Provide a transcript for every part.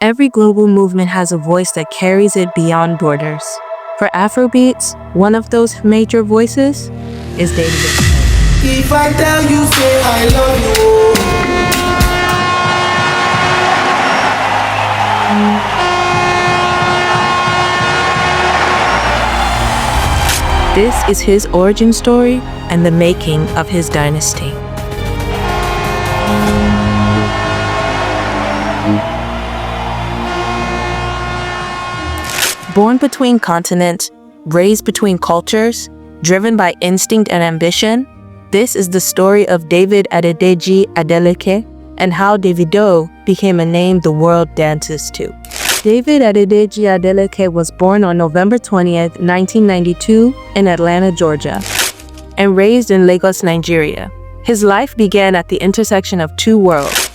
Every global movement has a voice that carries it beyond borders. For Afrobeats, one of those major voices is Davido. If I tell you, say I love you. This is his origin story and the making of his dynasty. Born between continents, raised between cultures, driven by instinct and ambition, this is the story of David Adedeji Adeleke and how Davido became a name the world dances to. David Adedeji Adeleke was born on November 20th, 1992 in Atlanta, Georgia, and raised in Lagos, Nigeria. His life began at the intersection of two worlds,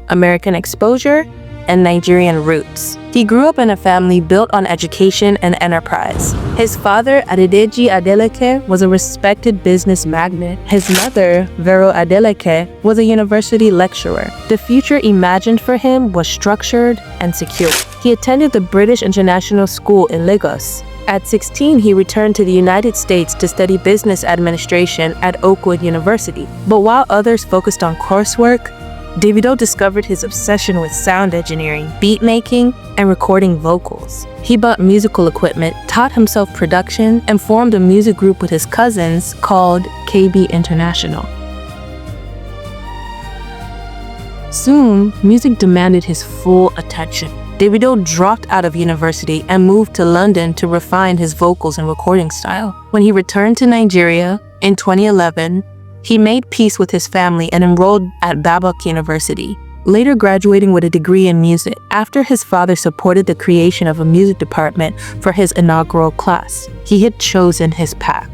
American exposure and Nigerian roots. He grew up in a family built on education and enterprise. His father, Adedeji Adeleke, was a respected business magnate. His mother, Vero Adeleke, was a university lecturer. The future imagined for him was structured and secure. He attended the British International School in Lagos. At 16, he returned to the United States to study business administration at Oakwood University. But while others focused on coursework, Davido discovered his obsession with sound engineering, beat making, and recording vocals. He bought musical equipment, taught himself production, and formed a music group with his cousins called KB International. Soon, music demanded his full attention. Davido dropped out of university and moved to London to refine his vocals and recording style. When he returned to Nigeria in 2011, he made peace with his family and enrolled at Babcock University, later graduating with a degree in music after his father supported the creation of a music department for his inaugural class. He had chosen his path.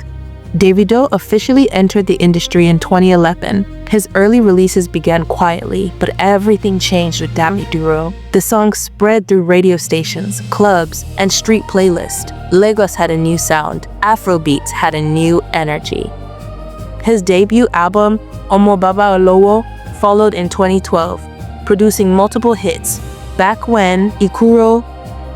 Davido officially entered the industry in 2011. His early releases began quietly, but everything changed with Davido. The song spread through radio stations, clubs, and street playlists. Lagos had a new sound. Afrobeats had a new energy. His debut album, Omo Baba Olowo, followed in 2012, producing multiple hits. Back When, Ikuro,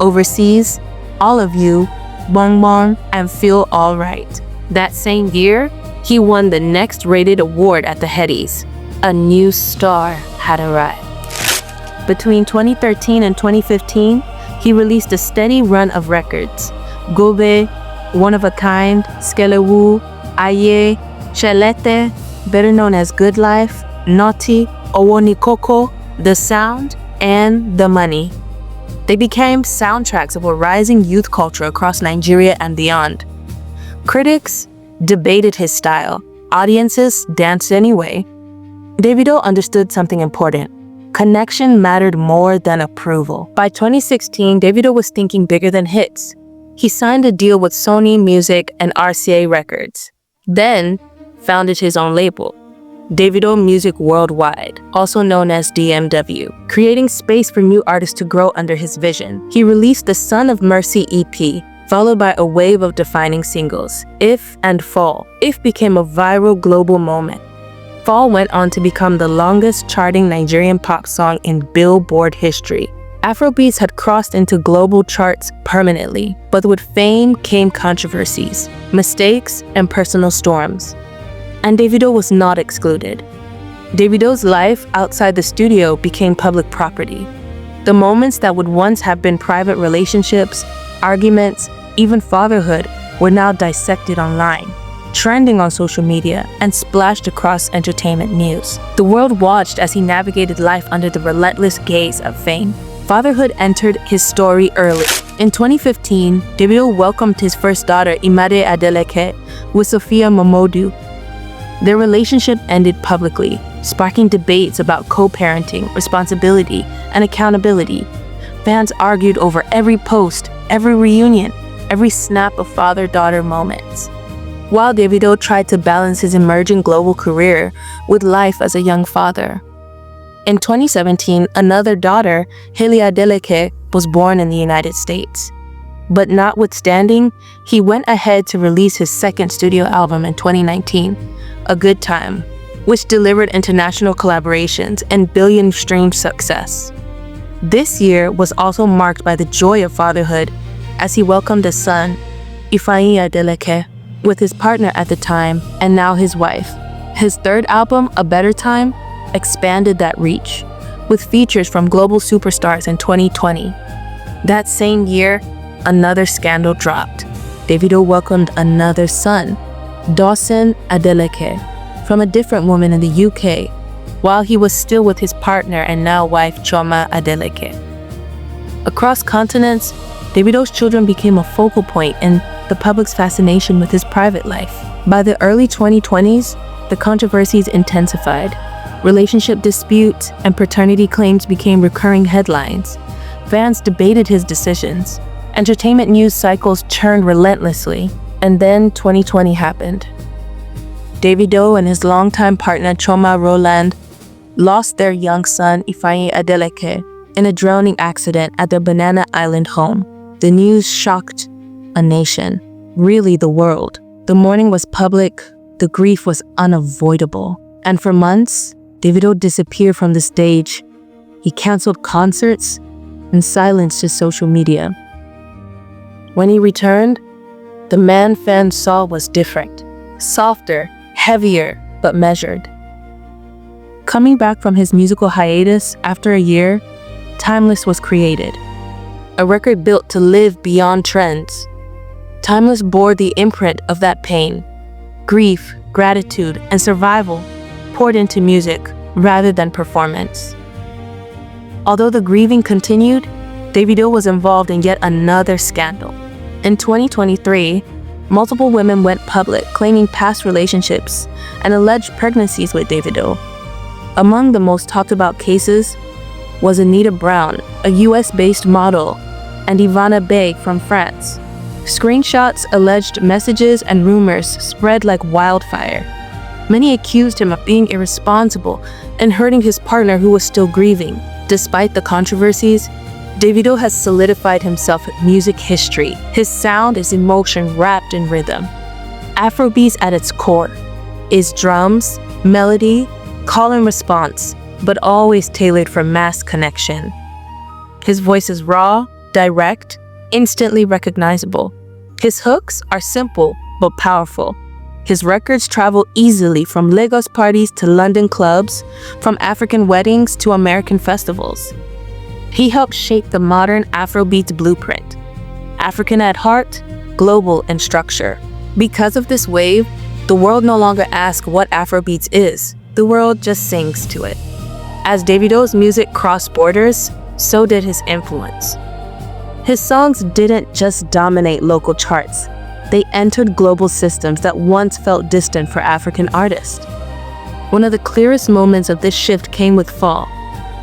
Overseas, All of You, Bong Bong, and Feel Alright. That same year, he won the next rated award at the Headies. A new star had arrived. Between 2013 and 2015, he released a steady run of records. Gobe, One of a Kind, Skelewu, Aye, Shelete, better known as Good Life, Naughty, Owonikoko, The Sound, and The Money. They became soundtracks of a rising youth culture across Nigeria and beyond. Critics debated his style. Audiences danced anyway. Davido understood something important. Connection mattered more than approval. By 2016, Davido was thinking bigger than hits. He signed a deal with Sony Music and RCA Records. Then, founded his own label, Davido Music Worldwide, also known as DMW, creating space for new artists to grow under his vision. He released the Son of Mercy EP, followed by a wave of defining singles, If and Fall. If became a viral global moment. Fall went on to become the longest charting Nigerian pop song in Billboard history. Afrobeats had crossed into global charts permanently, but with fame came controversies, mistakes, and personal storms. And Davido was not excluded. Davido's life outside the studio became public property. The moments that would once have been private relationships, arguments, even fatherhood were now dissected online, trending on social media, and splashed across entertainment news. The world watched as he navigated life under the relentless gaze of fame. Fatherhood entered his story early. In 2015, Davido welcomed his first daughter, Imade Adeleke, with Sophia Momodu. Their relationship ended publicly, sparking debates about co-parenting, responsibility, and accountability. Fans argued over every post, every reunion, every snap of father-daughter moments. While Davido tried to balance his emerging global career with life as a young father. In 2017, another daughter, Hailey Adeleke, was born in the United States. But notwithstanding, he went ahead to release his second studio album in 2019, A Good Time, which delivered international collaborations and billion-stream success. This year was also marked by the joy of fatherhood as he welcomed a son, Ifeanyi Adeleke, with his partner at the time and now his wife. His third album, A Better Time, expanded that reach, with features from global superstars in 2020. That same year, another scandal dropped. Davido welcomed another son, Dawson Adeleke, from a different woman in the UK, while he was still with his partner and now wife Chioma Adeleke. Across continents, Davido's children became a focal point in the public's fascination with his private life. By the early 2020s, the controversies intensified. Relationship disputes and paternity claims became recurring headlines. Fans debated his decisions. Entertainment news cycles churned relentlessly. And then 2020 happened. Davido and his longtime partner Chioma Roland lost their young son Ifeanyi Adeleke in a drowning accident at their Banana Island home. The news shocked a nation, really the world. The mourning was public, the grief was unavoidable. And for months, Davido disappeared from the stage. He canceled concerts and silenced his social media. When he returned, the man fans saw was different. Softer, heavier, but measured. Coming back from his musical hiatus after a year, Timeless was created. A record built to live beyond trends. Timeless bore the imprint of that pain. Grief, gratitude, and survival poured into music rather than performance. Although the grieving continued, Davido was involved in yet another scandal. In 2023, multiple women went public claiming past relationships and alleged pregnancies with Davido. Among the most talked about cases was Anita Brown, a US-based model, and Ivana Bae from France. Screenshots, alleged messages, and rumors spread like wildfire. Many accused him of being irresponsible and hurting his partner who was still grieving. Despite the controversies, Davido has solidified himself in music history. His sound is emotion wrapped in rhythm. Afrobeats at its core is drums, melody, call and response, but always tailored for mass connection. His voice is raw, direct, instantly recognizable. His hooks are simple but powerful. His records travel easily from Lagos parties to London clubs, from African weddings to American festivals. He helped shape the modern Afrobeats blueprint. African at heart, global in structure. Because of this wave, the world no longer asks what Afrobeats is. The world just sings to it. As Davido's music crossed borders, so did his influence. His songs didn't just dominate local charts. They entered global systems that once felt distant for African artists. One of the clearest moments of this shift came with Fall,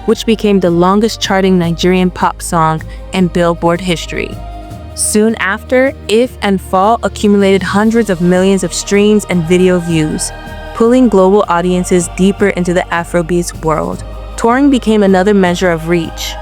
which became the longest charting Nigerian pop song in Billboard history. Soon after, If and Fall accumulated hundreds of millions of streams and video views, pulling global audiences deeper into the Afrobeats world. Touring became another measure of reach.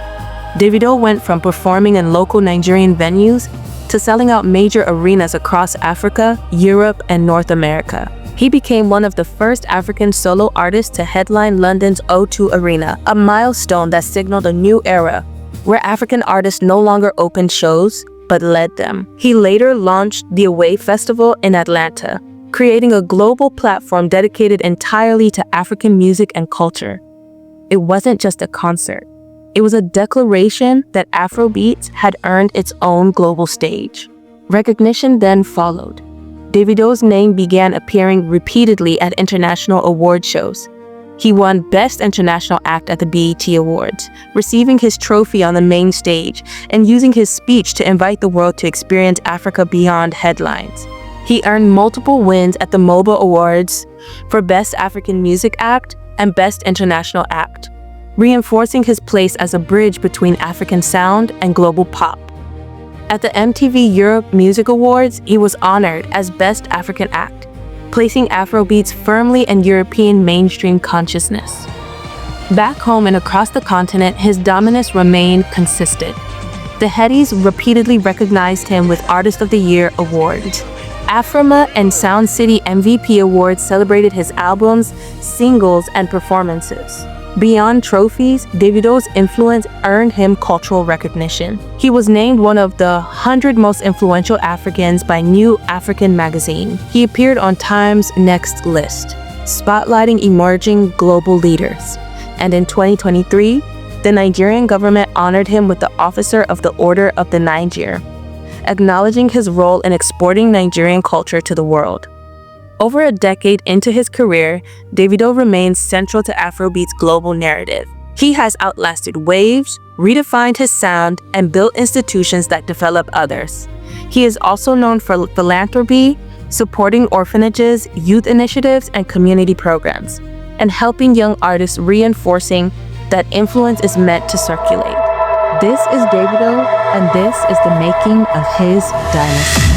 Davido went from performing in local Nigerian venues to selling out major arenas across Africa, Europe, and North America. He became one of the first African solo artists to headline London's O2 Arena, a milestone that signaled a new era, where African artists no longer opened shows, but led them. He later launched the Away Festival in Atlanta, creating a global platform dedicated entirely to African music and culture. It wasn't just a concert. It was a declaration that Afrobeats had earned its own global stage. Recognition then followed. Davido's name began appearing repeatedly at international award shows. He won Best International Act at the BET Awards, receiving his trophy on the main stage and using his speech to invite the world to experience Africa beyond headlines. He earned multiple wins at the MOBA Awards for Best African Music Act and Best International Act, reinforcing his place as a bridge between African sound and global pop. At the MTV Europe Music Awards, he was honored as Best African Act, placing Afrobeats firmly in European mainstream consciousness. Back home and across the continent, his dominance remained consistent. The Headies repeatedly recognized him with Artist of the Year awards. Afrima and Sound City MVP awards celebrated his albums, singles, and performances. Beyond trophies, Davido's influence earned him cultural recognition. He was named one of the 100 most influential Africans by New African magazine. He appeared on Time's Next list, spotlighting emerging global leaders. And in 2023, the Nigerian government honored him with the Officer of the Order of the Niger, acknowledging his role in exporting Nigerian culture to the world. Over a decade into his career, Davido remains central to Afrobeats' global narrative. He has outlasted waves, redefined his sound, and built institutions that develop others. He is also known for philanthropy, supporting orphanages, youth initiatives, and community programs, and helping young artists, reinforcing that influence is meant to circulate. This is Davido, and this is the making of his dynasty.